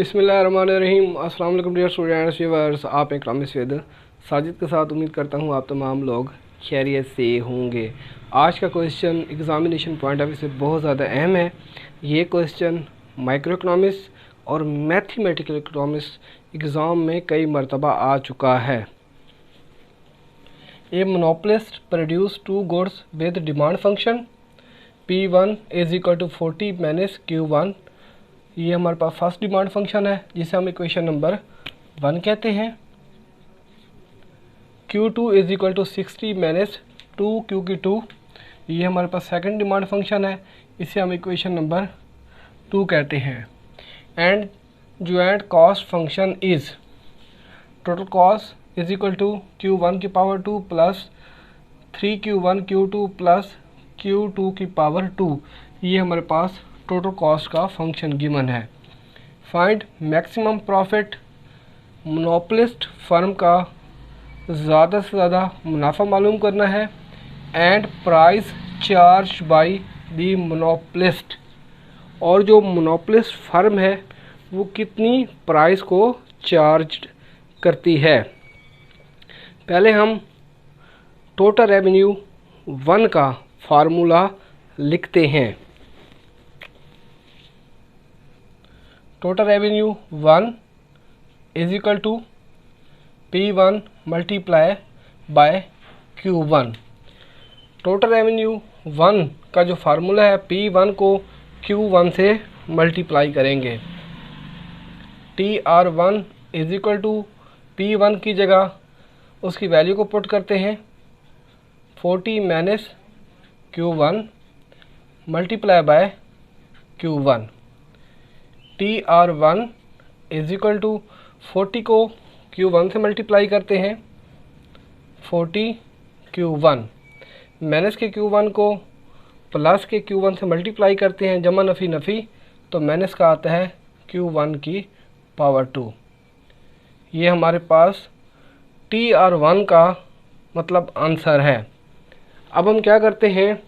बिस्मिल्लाहिर्रहमानिर्रहीम। अस्सलाम वालेकुम डियर स्टूडेंट्स व्यूअर्स, आप इकरामिस वेद साजिद के साथ उम्मीद करता हूँ आप तमाम लोग खैरियत से होंगे। आज का question examination point of view से बहुत ज़्यादा अहम है। ये क्वेश्चन माइक्रो इकनॉमिक्स और मैथमेटिकल इकनॉमिक्स एग्ज़ाम में कई मरतबा आ चुका है। A monopolist produce two goods with demand function P1 is equal to 40 minus Q1। ये हमारे पास फर्स्ट डिमांड फंक्शन है जिसे हम इक्वेशन नंबर 1 कहते हैं। Q2 is equal to 60 minus 2Q की 2। ये हमारे पास सेकंड डिमांड फंक्शन है, इसे हम इक्वेशन नंबर 2 कहते हैं। And joint cost function is total cost is equal to Q1 की power 2 plus 3Q1 Q2 plus Q2 की पावर 2। ये हमारे पास टोटल कॉस्ट का फंक्शन गिवन है। Find maximum profit. Monopolist firm का ज़्यादा से ज़्यादा मुनाफा मालूम करना है। And price charge by the monopolist, और जो मोनोपोलिस्ट फर्म है वो कितनी प्राइस को चार्ज करती है। पहले हम टोटल रेवेन्यू 1 का फार्मूला लिखते हैं। Total revenue 1 is equal to P1 multiply by Q1। Total revenue 1 का जो फार्मूला है, P1 को Q1 से मल्टीप्लाई करेंगे। TR1 is equal to P1 की जगह उसकी वैल्यू को पुट करते हैं 40 minus Q1 multiply by Q1। TR1 is equal to 40 को Q1 से मल्टीप्लाई करते हैं 40 Q1 माइनस के Q1 को प्लस के Q1 से मल्टीप्लाई करते हैं, जमा नफ़ी नफ़ी, तो माइनस का आता है Q1 की पावर 2। ये हमारे पास TR1 का मतलब आंसर है। अब हम क्या करते हैं,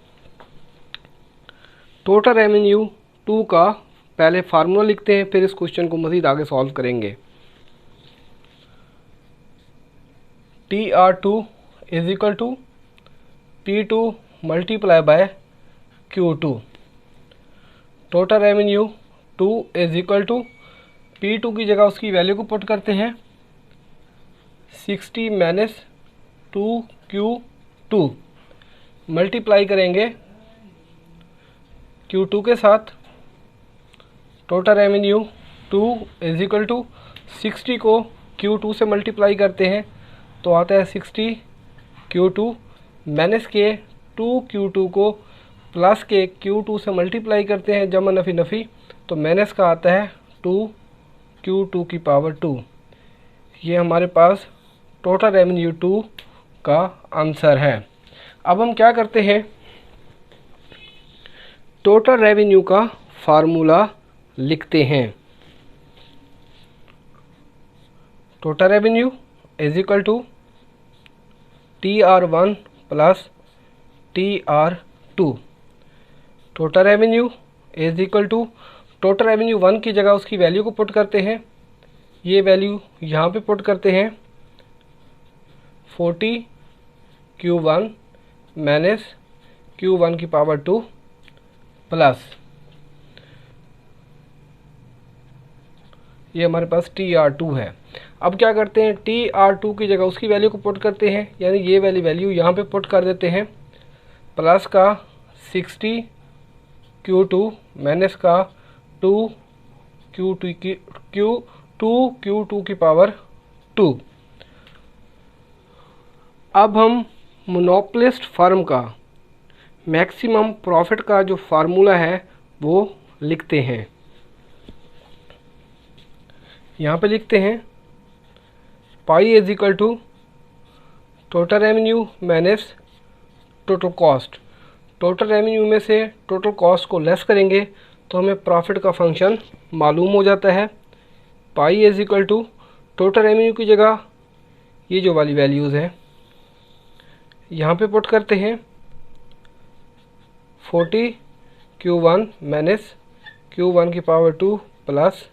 टोटल रेवेन्यू 2 का पहले फार्मूला लिखते हैं, फिर इस क्वेश्चन को मज़ीद आगे सॉल्व करेंगे। TR2 is equal to P2 multiply by Q2। Total revenue 2 is equal to P2 की जगह उसकी वैल्यू को पुट करते हैं 60 माइनस 2Q2 मल्टीप्लाई करेंगे Q2 के साथ। Total revenue 2 is equal to 60 को Q2 से मल्टीप्लाई करते हैं तो आता है 60 Q2 माइनस के 2Q2 को प्लस के Q2 से मल्टीप्लाई करते हैं, जमा नफ़ी नफ़ी, तो माइनस का आता है 2Q2 की पावर 2। ये हमारे पास टोटल रेवेन्यू 2 का आंसर है। अब हम क्या करते हैं, टोटल रेवेन्यू का फार्मूला लिखते हैं। Total revenue is equal to TR1 plus TR2। Total revenue is equal to total revenue 1 की जगह उसकी वैल्यू को पुट करते हैं, ये वैल्यू यहाँ पे पुट करते हैं 40 Q1 माइनस Q1 की पावर 2 प्लस ये हमारे पास TR2 है। अब क्या करते हैं, TR2 की जगह उसकी वैल्यू को पुट करते हैं, यानी ये वाली वैल्यू यहाँ पे पुट कर देते हैं, प्लस का 60 Q2 माइनस का 2Q2 की पावर 2। अब हम मोनोपोलिस्ट फर्म का मैक्सिमम प्रॉफिट का जो फार्मूला है वो लिखते हैं। यहाँ पे लिखते हैं pi is equal to total revenue minus total cost. Total revenue में से टोटल कॉस्ट को लेस करेंगे तो हमें प्रॉफिट का फंक्शन मालूम हो जाता है। Pi is equal to total revenue की जगह ये जो वाली वैल्यूज़ हैं यहाँ पे पुट करते हैं 40 Q1 माइनस Q1 की power 2 plus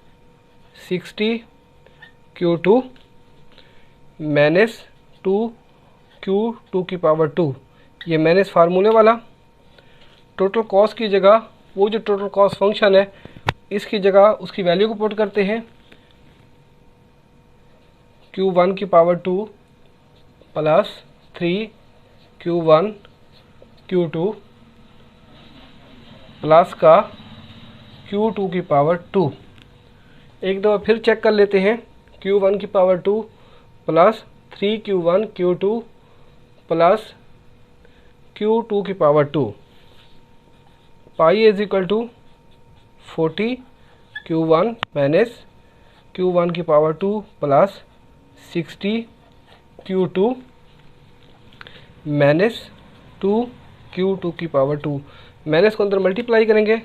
60Q2 minus 2Q2 की पावर 2, ये माइनस फार्मूले वाला। टोटल कॉस्ट की जगह वो जो टोटल कॉस्ट फंक्शन है इसकी जगह उसकी वैल्यू को पुट करते हैं, Q1 की power 2 plus 3Q1 Q2 plus का Q2 की पावर 2। एक दफ़ा फिर चेक कर लेते हैं, Q1 की power 2 plus 3Q1 Q2 plus Q2 की power 2, pi is equal to 40Q1 minus Q1 की power 2 plus 60Q2 minus 2Q2 की पावर 2। माइनस को अंदर मल्टीप्लाई करेंगे,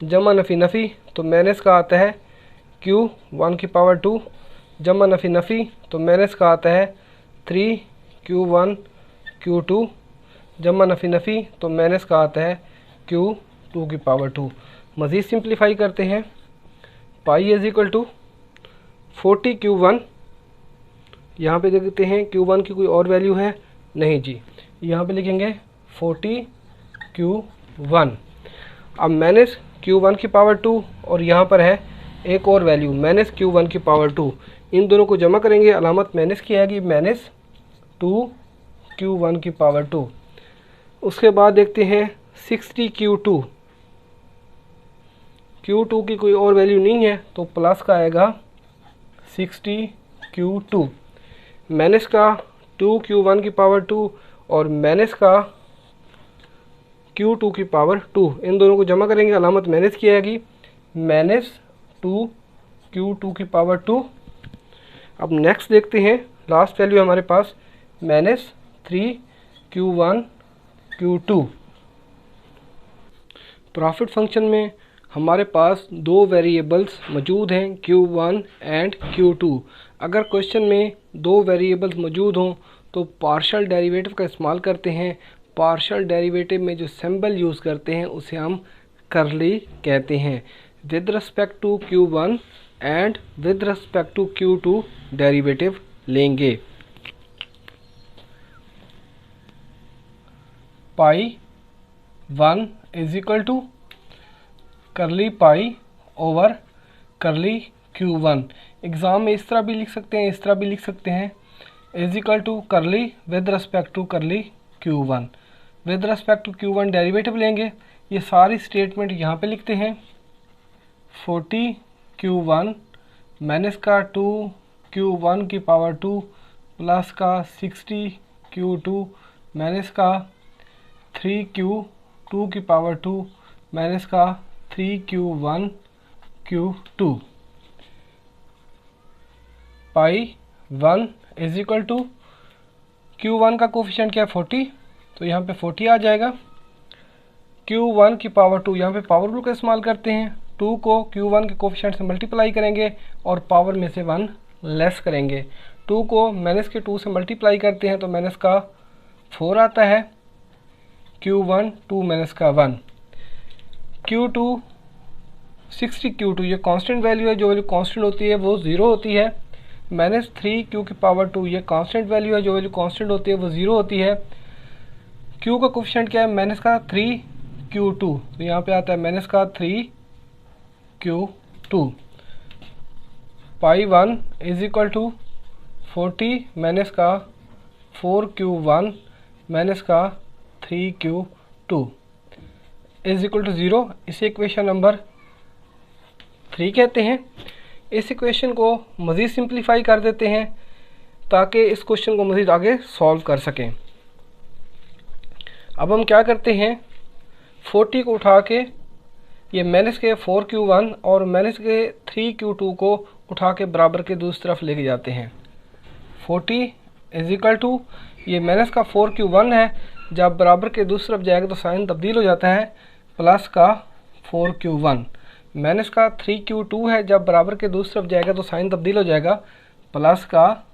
जमा नफ़ी नफ़ी, तो माइनस का आता है Q1 की पावर 2, जमा नफ़ी नफ़ी, तो माइनस का आता है 3Q1 Q2, जमा नफ़ी नफ़ी, तो माइनस का आता है Q2 की पावर 2। मज़ीद सिंप्लीफाई करते हैं, pi is equal to 40Q1, यहाँ पे देखते हैं Q1 की कोई और वैल्यू है नहीं जी, यहाँ पे लिखेंगे 40Q1। अब माइनस Q1 की पावर 2 और यहाँ पर है एक और वैल्यू माइनस Q1 की पावर 2, इन दोनों को जमा करेंगे, अलामत माइनस की आएगी, माइनस 2Q1 की पावर 2। उसके बाद देखते हैं 60Q2, Q2 की कोई और वैल्यू नहीं है तो प्लस का आएगा 60Q2 माइनस का 2Q1 की पावर 2 और माइनस का Q2 की पावर 2, इन दोनों को जमा करेंगे, अलामत माइनस की आएगी, माइनस 2Q2 की पावर 2। अब नेक्स्ट देखते हैं, लास्ट वैल्यू हमारे पास minus 3Q1 Q2। Profit function में हमारे पास दो वेरिएबल्स मौजूद हैं, Q1 एंड Q2। अगर क्वेश्चन में दो वेरिएबल्स मौजूद हों तो पार्शियल डेरिवेटिव का इस्तेमाल करते हैं। पार्शियल डेरिवेटिव में जो सिंबल यूज़ करते हैं उसे हम करली कहते हैं। With respect to Q1 and with respect to Q2 derivative लेंगे। Pi 1 is equal to curly pi over curly Q1। Exam में इस तरह भी लिख सकते हैं, इस तरह भी लिख सकते हैं, is equal to curly with respect to curly Q1। With respect to Q1 derivative लेंगे, ये सारी स्टेटमेंट यहाँ पे लिखते हैं। 40Q1 माइनस का 2Q1 की पावर 2 प्लस का 60Q2 माइनस का 3Q2 की पावर 2 माइनस का 3Q1 Q2। Pi 1 is equal to Q1 का कोफिशिएंट क्या है 40, तो यहाँ पे 40 आ जाएगा। Q1 की पावर 2, यहाँ पे पावर रूल का इस्तेमाल करते हैं, 2 को Q1 के कोफिशिएंट से मल्टीप्लाई करेंगे और पावर में से 1 लेस करेंगे। 2 को माइनस के 2 से मल्टीप्लाई करते हैं तो माइनस का 4 आता है। Q1 2 माइनस का 1। Q2 60Q2 ये कांस्टेंट वैल्यू है, जो वैल्यू कांस्टेंट होती है वो 0 होती है। माइनस 3Q की पावर 2 ये कांस्टेंट वैल्यू है, जो वैल्यू कांस्टेंट होती है वो 0 होती है। Q का कोफिशिएंट क्या है माइनस का 3Q2, तो यहाँ पे आता है माइनस का 3Q2। Pi 1 is equal to 40 minus का 4Q1 माइनस का 3Q2 इज इक्वल टू 0। इसे इक्वेशन नंबर 3 कहते हैं। इस इक्वेशन को मज़ीद सिंप्लीफाई कर देते हैं ताकि इस क्वेश्चन को मज़ीद आगे सॉल्व कर सकें। अब हम क्या करते हैं, 40 को उठा के ये माइनस के 4Q1 और माइनस के 3Q2 को उठा के बराबर के दूसरी तरफ लेके जाते हैं। 40 इज इक्वल टू ये माइनस का 4Q1 है, जब बराबर के दूसरी तरफ जाएगा तो साइन तब्दील हो जाता है, प्लस का 4Q1। माइनस का 3Q2 है, जब बराबर के दूसरी तरफ जाएगा तो साइन तब्दील हो जाएगा, प्लस का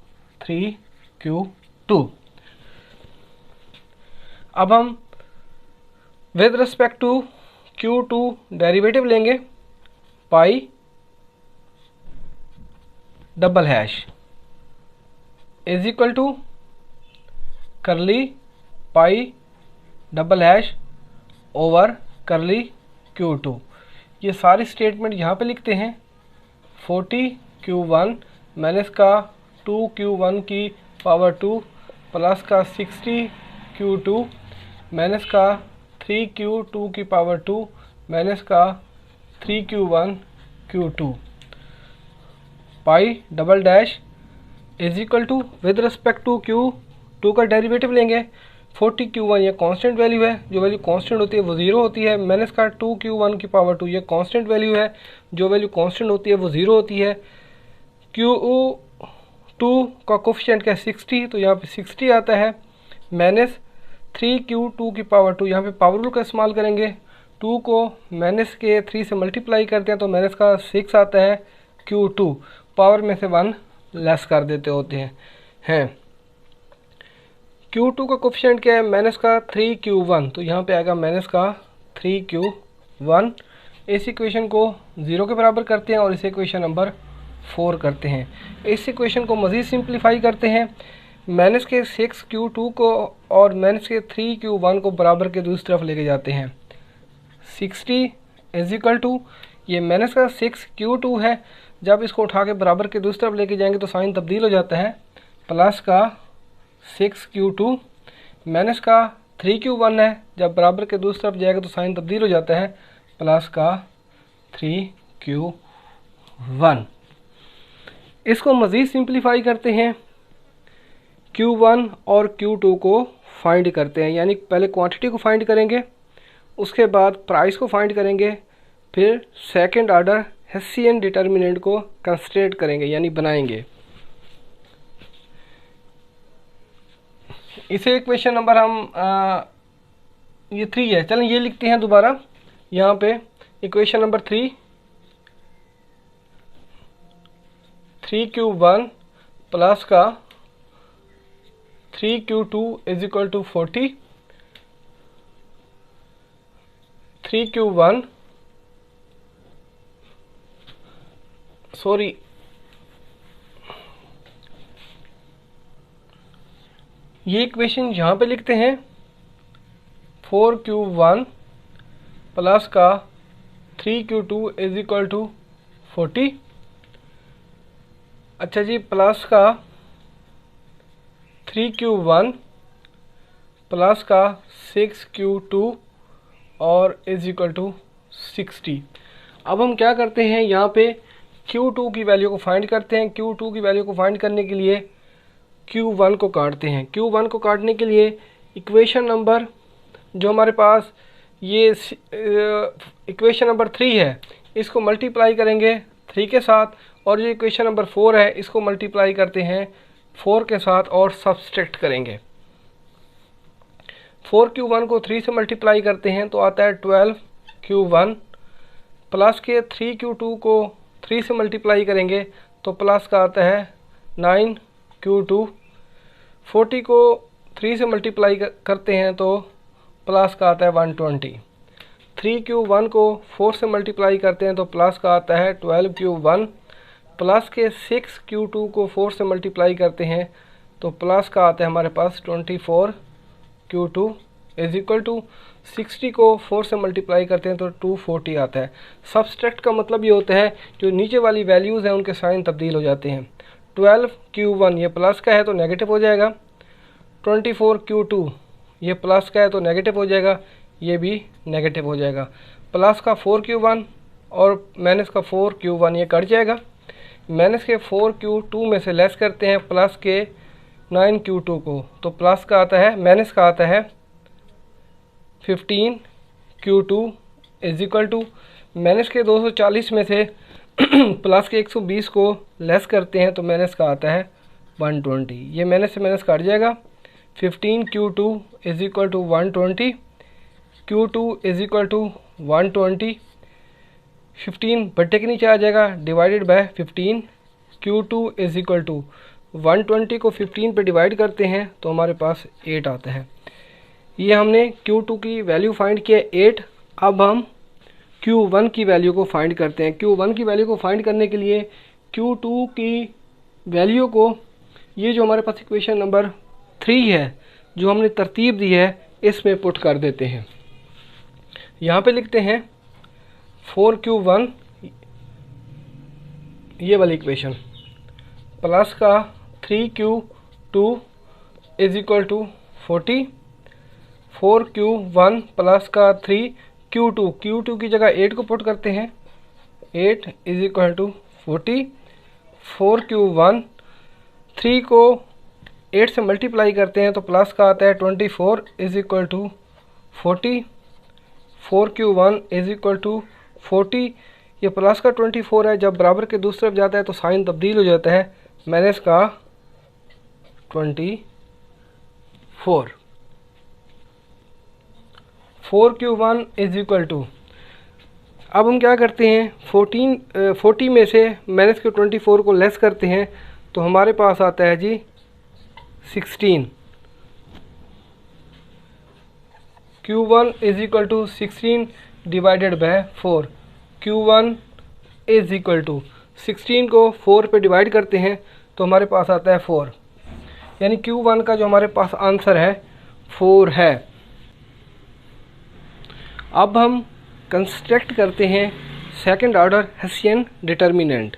3Q2। अब हम with respect to Q2 derivative लेंगे। Pi double hash is equal to curly pi double hash over करली Q2। ये सारी स्टेटमेंट यहाँ पे लिखते हैं। 40 Q1 माइनस का 2 Q1 की पावर 2 प्लस का 60 Q2 माइनस का 3 Q2 की पावर 2 माइनस का 3 Q1 Q2 pi double dash is equal to with respect to Q2 का डेरिवेटिव लेंगे। 40 Q1 ये कांस्टेंट वैल्यू है, जो वैल्यू कांस्टेंट होती है वो ज़ीरो होती है। माइनस का 2 Q1 की पावर 2 ये कांस्टेंट वैल्यू है, जो वैल्यू कांस्टेंट होती है वो ज़ीरो होती है। Q2 का कोफिशिएंट क्या है 60, तो यहाँ पे 60 आता है। माइनस 3 Q2 की पावर 2, यहाँ पे पावर रूल का इस्तेमाल करेंगे। 2 को माइनस के 3 से मल्टीप्लाई करते हैं तो माइनस का 6 आता है। Q2 पावर में से 1 लेस कर देते होते हैं। Q2 का कोफिशिएंट क्या है माइनस का 3 Q1, तो यहाँ पे आएगा माइनस का 3 Q1। इस इक्वेशन को 0 के बराबर करते हैं और इसे इक्वेशन नंबर 4 करते हैं। इस इक्वेशन को मज़ीद सिंप्लीफाई करते हैं। माइनस के 6 Q2 को और माइनस के 3 Q1 को बराबर के दूसरी तरफ लेके जाते हैं। 60 इज इक्वल टू ये माइनस का 6 Q2 है, जब इसको उठा के बराबर के दूसरी तरफ लेके जाएंगे तो साइन तब्दील हो जाता है। प्लस का 6 Q2 माइनस का 3 Q1 है, जब बराबर के दूसरी तरफ जाएगा तो साइन तब्दील हो जाता है। प्लस का 3 Q1। इसको मज़ीद सिंप्लीफाई करते हैं। Q1 और Q2 को फाइंड करते हैं, यानी पहले क्वांटिटी को फाइंड करेंगे, उसके बाद प्राइस को फाइंड करेंगे, फिर सेकंड ऑर्डर हेसियन डिटर्मिनेंट को कंस्ट्रेट करेंगे यानी बनाएंगे। इसे इक्वेशन नंबर हम ये 3 है, चलें ये लिखते हैं दोबारा यहाँ पे। इक्वेशन नंबर 3 Q1 प्लस का 3 Q2 is equal to 40। 3 Q1 sorry ये इक्वेशन यहाँ पे लिखते हैं 4 Q1 प्लस का 3 Q2 इज इक्वल टू 40। अच्छा जी, प्लस का 3 Q1 प्लस का 6 Q2 और इज इक्वल टू 60। अब हम क्या करते हैं, यहाँ पे Q2 की वैल्यू को फाइंड करते हैं। Q2 की वैल्यू को फाइंड करने के लिए Q1 को काटते हैं। Q1 को काटने के लिए इक्वेशन नंबर जो हमारे पास ये इक्वेशन नंबर 3 है, इसको मल्टीप्लाई करेंगे 3 के साथ, और जो इक्वेशन नंबर 4 है इसको मल्टीप्लाई करते हैं 4 के साथ और सब्सट्रैक्ट करेंगे। 4 Q1 को 3 से मल्टीप्लाई करते हैं तो आता है 12 Q1 प्लस के 3 Q2 को 3 से मल्टीप्लाई करेंगे तो प्लस का आता है 9 Q2। 40 को 3 से मल्टीप्लाई करते हैं तो प्लस का आता है 120। 3 Q1 को 4 से मल्टीप्लाई करते हैं तो प्लस का आता है 12 Q1 प्लस के 6 Q2 को 4 से मल्टीप्लाई करते हैं तो प्लस का आता है हमारे पास 24 Q2 इज इक्वल टू 60 को 4 से मल्टीप्लाई करते हैं तो 240 आता है। सब्सट्रैक्ट का मतलब ये होता है जो नीचे वाली वैल्यूज़ हैं उनके साइन तब्दील हो जाते हैं। 12 Q1 ये प्लस का है तो नेगेटिव हो जाएगा। 24 Q2 ये प्लस का है तो नेगेटिव हो जाएगा, ये भी नेगेटिव हो जाएगा। प्लस का 4 Q1 और माइनस का 4 Q1 ये कट जाएगा। माइनस के 4 Q2 में से लेस करते हैं प्लस के 9 Q2 को, तो प्लस का आता है माइनस का आता है 15 Q2 is equal to minus के 240 में से प्लस के 120 को लेस करते हैं तो माइनस का आता है 120। ये माइनस से माइनस काट जाएगा। 15 Q2 is equal to 120, Q2 is equal to 120। 15 बट्टे के नीचे आ जाएगा divided by 15। Q2 is equal to 120 को 15 पे डिवाइड करते हैं तो हमारे पास 8 आता है। ये हमने Q2 की वैल्यू फाइंड किया 8। अब हम Q1 की वैल्यू को फाइंड करते हैं। Q1 की वैल्यू को फाइंड करने के लिए Q2 की वैल्यू को ये जो हमारे पास इक्वेशन नंबर 3 है जो हमने तरतीब दी है इसमें पुट कर देते हैं। यहाँ पे लिखते हैं 4Q1 ये वाली इक्वेशन प्लस का 3Q2 is equal to 40, 4Q1 plus का 3Q2, Q2 की जगह 8 को पुट करते हैं, 8 इज इक्वल टू 40, 4Q1 3 को 8 से मल्टीप्लाई करते हैं तो प्लस का आता है 24 is equal to 40, 4Q1 is equal to 40। ये प्लस का 24 है, जब बराबर के दूसरी तरफ जाता है तो साइन तब्दील हो जाता है माइनस का 24। 4Q1 इज इक्वल टू, अब हम क्या करते हैं 40 में से माइनस के 24 को लेस करते हैं तो हमारे पास आता है जी 16। Q1 is equal to 16 divided by 4। Q1 is equal to 16 को 4 पे डिवाइड करते हैं तो हमारे पास आता है 4, यानी Q1 का जो हमारे पास आंसर है 4 है। अब हम कंस्ट्रक्ट करते हैं सेकंड ऑर्डर हेसियन डिटर्मिनेंट।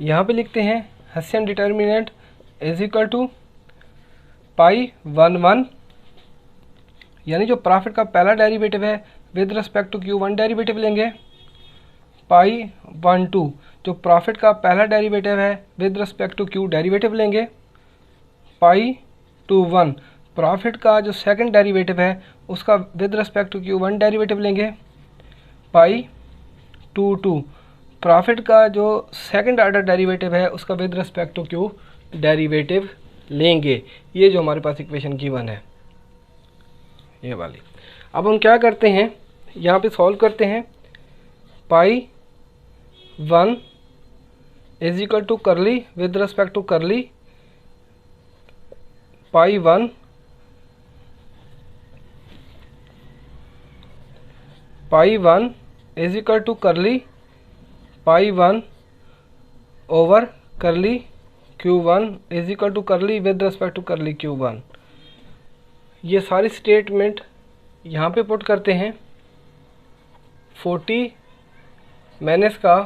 यहाँ पे लिखते हैं Hessian determinant is equal to pi 1 यानी जो प्रॉफिट का पहला डेरिवेटिव है with respect to Q1 derivative लेंगे, पाई 1/2 जो प्रॉफिट का पहला डेरिवेटिव है with respect to Q derivative लेंगे, पाई 2/1 प्रॉफिट का जो सेकंड डेरिवेटिव है उसका with respect to Q1 derivative लेंगे, पाई 2/2 प्रॉफिट का जो सेकंड ऑर्डर डेरिवेटिव है उसका with respect to Q derivative लेंगे। ये जो हमारे पास इक्वेशन गिवन है ये वाली। अब हम क्या करते हैं यहाँ पे सॉल्व करते हैं, पाई 1 is equal to curly with respect to curly, pi 1 is equal to curly pi 1 over curly Q1 is equal to curly with respect to curly Q1। ये सारी स्टेटमेंट यहाँ पे पुट करते हैं, 40 माइनस का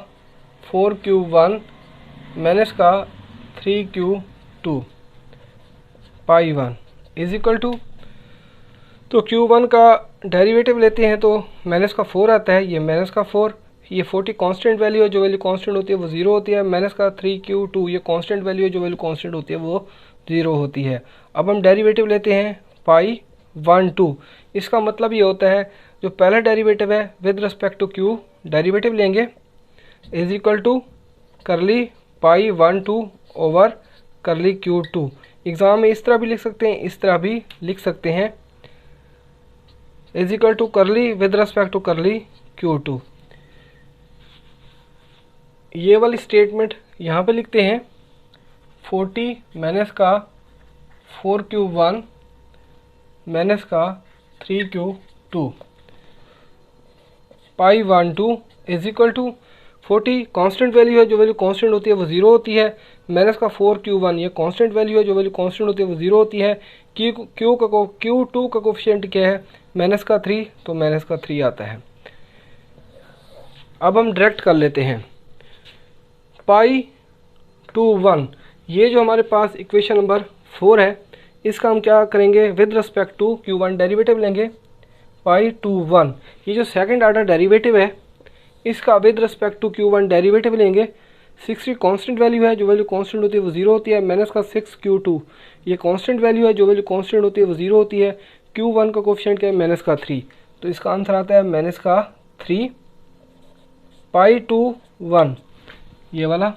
4Q1 माइनस का 3Q2 pi 1 is equal to, तो Q1 का डेरिवेटिव लेते हैं तो माइनस का 4 आता है, ये माइनस का 4, ये 40 कांस्टेंट वैल्यू है, जो वैल्यू कांस्टेंट होती है वो 0 होती है, माइनस का 3Q2 ये कांस्टेंट वैल्यू है, जो वैल्यू कांस्टेंट होती है वो 0 होती है। अब हम डेरिवेटिव लेते हैं पाई 1/2, इसका मतलब ये होता है जो पहला डेरिवेटिव है with respect to Q derivative लेंगे is equal to curly pi 1/2 over करली Q2। एग्ज़ाम में इस तरह भी लिख सकते हैं, इस तरह भी लिख सकते हैं, is equal to curly with respect to करली Q2। ये वाली स्टेटमेंट यहाँ पे लिखते हैं, 40 माइनस का 4Q1 माइनस का 3Q2 pi 1/2 is equal to 40 constant value है, जो वैल्यू कांस्टेंट होती है वो 0 होती है, माइनस का 4Q1 ये कांस्टेंट वैल्यू है, जो वैल्यू कांस्टेंट होती है वो 0 होती है। Q2 का कोफिशिएंट क्या है माइनस का 3, तो माइनस का 3 आता है। अब हम डायरेक्ट कर लेते हैं, पाई 2/1 ये जो हमारे पास इक्वेशन नंबर 4 है इसका हम क्या करेंगे with respect to Q1 derivative लेंगे, पाई 2/1 ये जो सेकंड ऑर्डर डेरिवेटिव है इसका with respect to Q1 derivative लेंगे। 60 कांस्टेंट वैल्यू है, जो वैल्यू कांस्टेंट होती है वो 0 होती है, माइनस का 6Q2 ये कांस्टेंट वैल्यू है, जो वैल्यू कांस्टेंट होती है वो 0 होती है। Q1 का कोफिशिएंट क्या है माइनस का 3, तो इसका आंसर आता है माइनस का 3 पाई 2/1 ये वाला,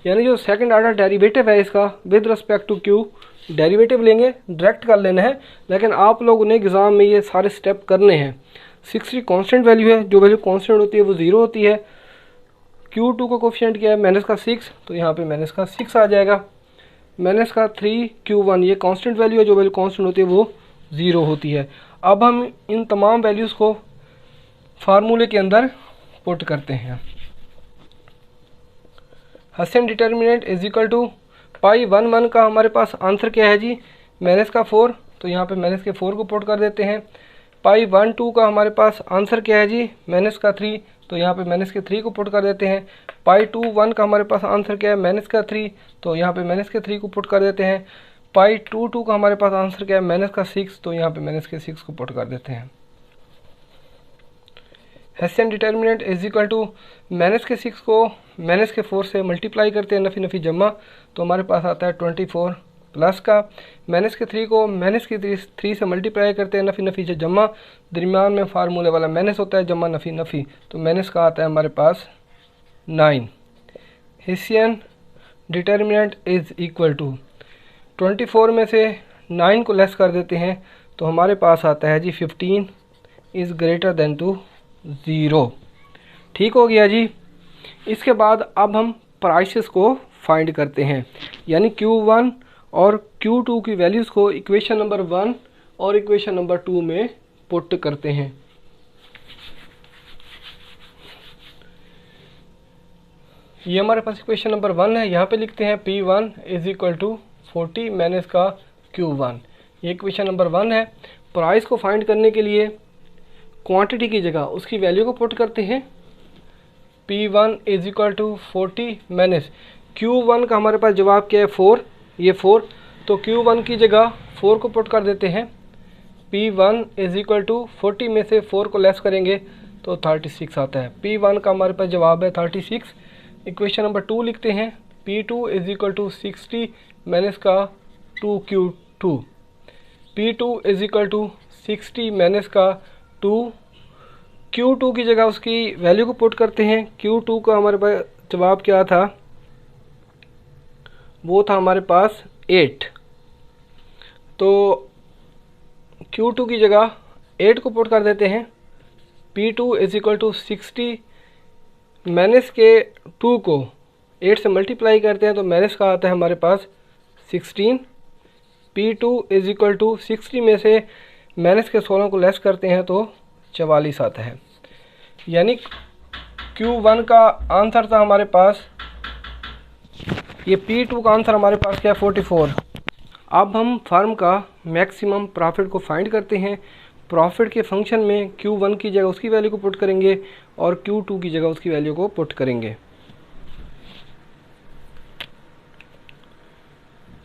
यानी जो सेकंड ऑर्डर डेरिवेटिव है इसका with respect to Q derivative लेंगे, डायरेक्ट कर लेना है, लेकिन आप लोगों ने एग्ज़ाम में ये सारे स्टेप करने हैं। 60 कांस्टेंट वैल्यू है, जो वैल्यू कांस्टेंट होती है वो 0 होती है। Q2 का कोफिशिएंट क्या है माइनस का 6, तो यहाँ पे माइनस का 6 आ जाएगा। माइनस का 3Q1 ये कांस्टेंट वैल्यू है, जो वैल्यू कांस्टेंट होती है वो 0 होती है। अब हम इन तमाम वैल्यूज़ को फार्मूले के अंदर पुट करते हैं। हसियन determinant is equal to pi 1 का हमारे पास आंसर क्या है जी, माइनस का 4, तो यहाँ पे माइनस के 4 को पुट कर देते हैं। पाई 1 का हमारे पास आंसर क्या है जी, माइनस का 3, तो यहाँ पे माइनस के 3 को पुट कर देते हैं। पाई 1 का हमारे पास आंसर क्या है, माइनस का 3, तो यहाँ पे माइनस के 3 को पुट कर देते हैं। पाई 2 का हमारे पास आंसर क्या है, माइनस का 6, तो यहाँ पे माइनस के 6 को पुट कर देते हैं। Hessian determinant is equal to minus के 6 को माइनस के 4 से मल्टीप्लाई करते हैं, नफ़ी नफ़ी जमा, तो हमारे पास आता है 24 प्लस का। माइनस के 3 को माइनस के 3 से मल्टीप्लाई करते हैं, नफ़ी नफ़ी से जमा, दरमियान में फार्मूले वाला माइनस होता है, जमा नफ़ी नफ़ी, तो माइनस का आता है हमारे पास 9। Hessian determinant is equal to 24 में से 9 को लेस कर देते हैं, तो हमारे पास आता है जी 15 इज़ ग्रेटर देन टू 0। ठीक हो गया जी। इसके बाद अब हम प्राइसेस को फाइंड करते हैं, यानी Q1 और Q2 की वैल्यूज़ को इक्वेशन नंबर 1 और इक्वेशन नंबर 2 में पुट करते हैं। ये हमारे पास इक्वेशन नंबर 1 है, यहाँ पे लिखते हैं P1 is equal to 40 minus का Q1, ये इक्वेशन नंबर 1 है। प्राइस को फाइंड करने के लिए क्वांटिटी की जगह उसकी वैल्यू को पुट करते हैं। P1 is equal to 40 minus Q1 का हमारे पास जवाब क्या है 4, ये 4, तो Q1 की जगह 4 को पुट कर देते हैं। P1 इज इक्वल टू 40 में से 4 को लेस करेंगे तो 36 आता है। P1 का हमारे पास जवाब है 36। इक्वेशन नंबर 2 लिखते हैं, P2 is equal to 60 minus का 2Q2। P2 is equal to 60 minus का 2, Q2 की जगह उसकी वैल्यू को पुट करते हैं। Q2 का हमारे पास जवाब क्या था, वो था हमारे पास 8, तो Q2 की जगह 8 को पुट कर देते हैं। P2 is equal to 60 minus के 2 को 8 से मल्टीप्लाई करते हैं, तो माइनस का आता है हमारे पास 16। P2 इज इक्वल टू 60 में से माइनस के 16 को लेस करते हैं तो 44 आता है। यानी Q1 का आंसर था हमारे पास, ये P2 का आंसर हमारे पास क्या है 44। अब हम फर्म का मैक्सिमम प्रॉफिट को फाइंड करते हैं। प्रॉफिट के फंक्शन में Q1 की जगह उसकी वैल्यू को पुट करेंगे और Q2 की जगह उसकी वैल्यू को पुट करेंगे।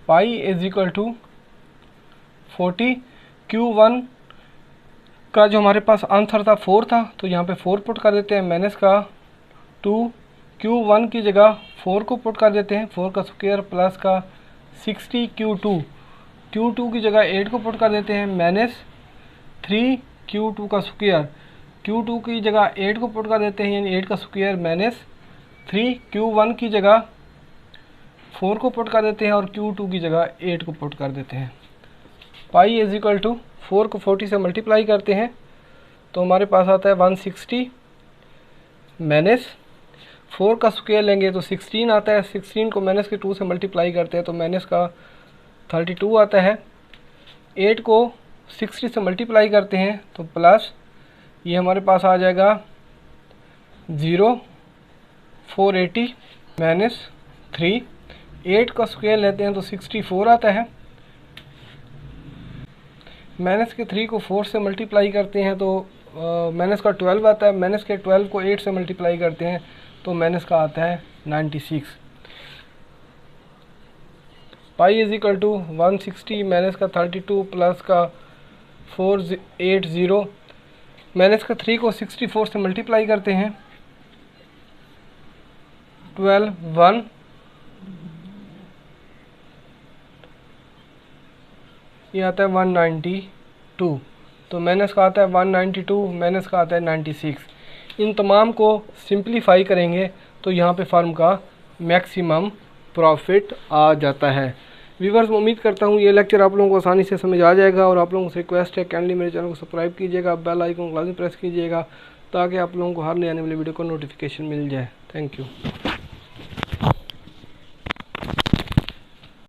पाई इज इक्वल टू 40, Q1 का जो हमारे पास आंसर था 4 था, तो यहाँ पे 4 पुट कर देते हैं, माइनस का 2, Q1 की जगह 4 को पुट कर देते हैं, 4 का स्क्वायर प्लस का 60 Q2, Q2 की जगह 8 को पुट कर देते हैं, माइनस 3 Q2 का स्क्वायर, Q2 की जगह 8 को पुट कर देते हैं, यानी 8 का स्क्वायर माइनस 3, Q1 की जगह 4 को पुट कर देते हैं और Q2 की जगह 8 को पुट कर देते हैं। पाई इज इक्वल टू 4 को 40 से मल्टीप्लाई करते हैं, तो हमारे पास आता है 160 माइनस 4 का स्क्वायर लेंगे तो 16 आता है, 16 को माइनस के 2 से मल्टीप्लाई करते हैं तो माइनस का 32 आता है। 8 को 60 से मल्टीप्लाई करते हैं तो प्लस ये हमारे पास आ जाएगा 0, 480 माइनस 3, 8 का स्क्वायर लेते हैं तो 64 आता है। माइनस के 3 को 4 से मल्टीप्लाई करते हैं तो माइनस का 12 आता है, माइनस के 12 को 8 से मल्टीप्लाई करते हैं तो माइनस का आता है 96। Pi is equal to 160 minus का 32 प्लस का 480, माइनस का 3 को 64 से मल्टीप्लाई करते हैं, 12 1, ये आता है 192, तो माइनस का आता है 192, माइनस का आता है 96। इन तमाम को सिंप्लीफाई करेंगे तो यहाँ पे फर्म का मैक्सिमम प्रॉफिट आ जाता है। व्यूअर्स, मैं उम्मीद करता हूँ ये लेक्चर आप लोगों को आसानी से समझ आ जाएगा और आप लोगों से रिक्वेस्ट है काइंडली मेरे चैनल को सब्सक्राइब कीजिएगा, बेल आइकन को लाजमी प्रेस कीजिएगा ताकि आप लोगों को हर नए आने वाली वीडियो को नोटिफिकेशन मिल जाए। Thank you.